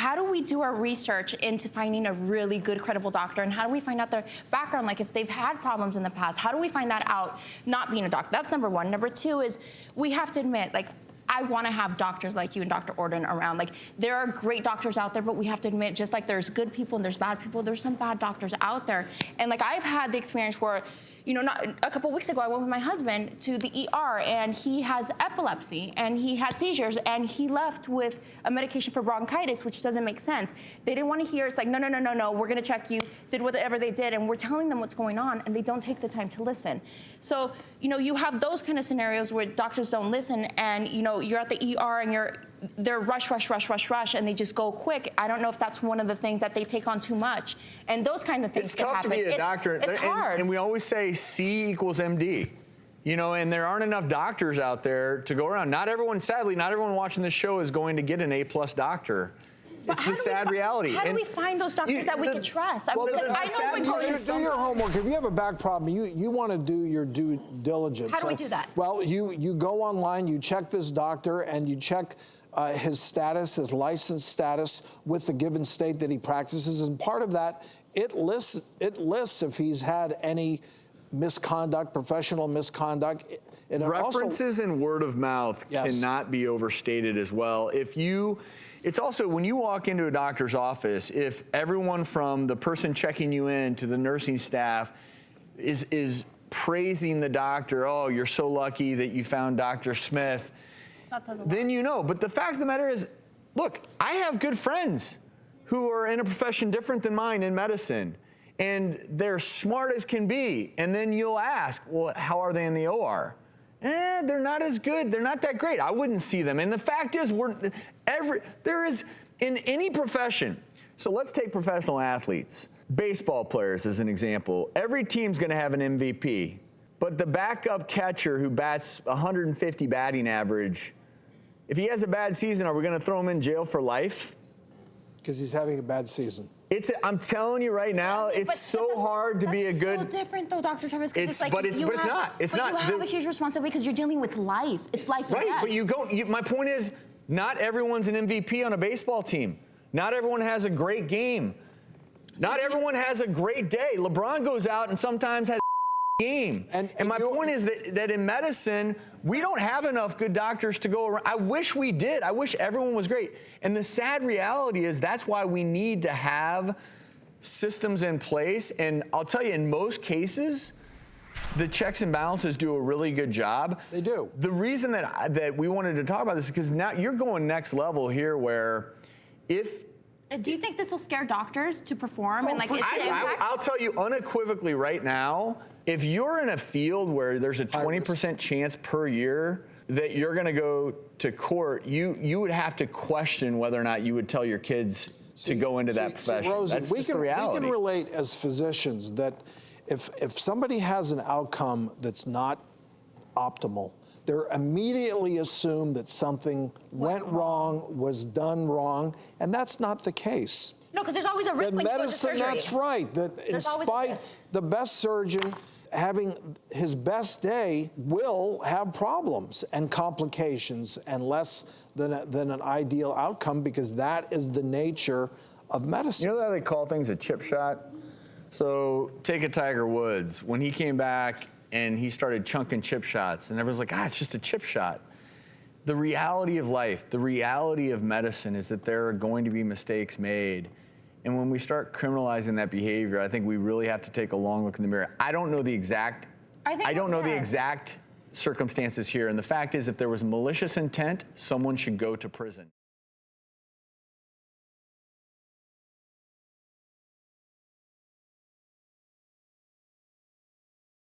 how do we do our research into finding a really good, credible doctor, and how do we find out their background, like if they've had problems in the past? How do we find that out not being a doctor? That's number one. Number two is we have to admit, like, I want to have doctors like you and Dr. Ordon around. Like, there are great doctors out there, but we have to admit, just like there's good people and there's bad people, there's some bad doctors out there. And like, I've had the experience where, you know, a couple weeks ago, I went with my husband to the ER, and he has epilepsy, and he had seizures, and he left with a medication for bronchitis, which doesn't make sense. They didn't want to hear, it's like, no, we're gonna check you, did whatever they did, and we're telling them what's going on, and they don't take the time to listen. So, you know, you have those kind of scenarios where doctors don't listen, and, you know, you're at the ER, and they're rush, and they just go quick. I don't know if that's one of the things that they take on too much. And those kind of things can happen. It's tough to be a doctor. It's hard. And we always say C equals MD. You know, and there aren't enough doctors out there to go around. Not everyone, sadly, not everyone watching this show is going to get an A+ doctor. It's the sad reality. How do we find those doctors that we can trust? Well, you should do your homework. If you have a back problem, you want to do your due diligence. How do we do that? Well, you go online, you check this doctor, and you check his status, his license status with the given state that he practices, and part of that, it lists if he's had any misconduct, professional misconduct. And references and word of mouth cannot be overstated as well. It's also when you walk into a doctor's office, if everyone from the person checking you in to the nursing staff is praising the doctor, oh, you're so lucky that you found Dr. Smith, then you know. But the fact of the matter is, look, I have good friends who are in a profession different than mine in medicine, and they're smart as can be. And then you'll ask, well, how are they in the OR? They're not as good. They're not that great. I wouldn't see them. And the fact is, there is in any profession. So let's take professional athletes, baseball players as an example. Every team's going to have an MVP, but the backup catcher who bats 150 batting average, if he has a bad season, are we going to throw him in jail for life? Because he's having a bad season. I'm telling you right now, it's so hard to be a good. It's so different though, Dr. Travis. It's not. It's not. You have a huge responsibility because you're dealing with life. It's life and death. Right, but my point is, not everyone's an MVP on a baseball team. Not everyone has a great game. Not everyone has a great day. LeBron goes out and sometimes has a game. And my point is that in medicine, we don't have enough good doctors to go around. I wish we did. I wish everyone was great. And the sad reality is that's why we need to have systems in place. And I'll tell you, in most cases, the checks and balances do a really good job. They do. The reason that we wanted to talk about this is because now you're going next level here where if... Do you think this will scare doctors to perform? And like, I'll tell you unequivocally right now, if you're in a field where there's a 20% chance per year that you're going to go to court, you would have to question whether or not you would tell your kids to go into that profession. Rosie, that's just the reality. We can relate as physicians that if somebody has an outcome that's not optimal, they're immediately assumed that something went wrong, was done wrong, and that's not the case. No, because there's always a risk when you go to surgery. That's right. That in spite, the best surgeon having his best day will have problems and complications and less than an ideal outcome, because that is the nature of medicine. You know how they call things a chip shot? So take a Tiger Woods. When he came back and he started chunking chip shots, and everyone's like, it's just a chip shot. The reality of life, the reality of medicine is that there are going to be mistakes made. And when we start criminalizing that behavior, I think we really have to take a long look in the mirror. I don't know the exact circumstances here. And the fact is, if there was malicious intent, someone should go to prison.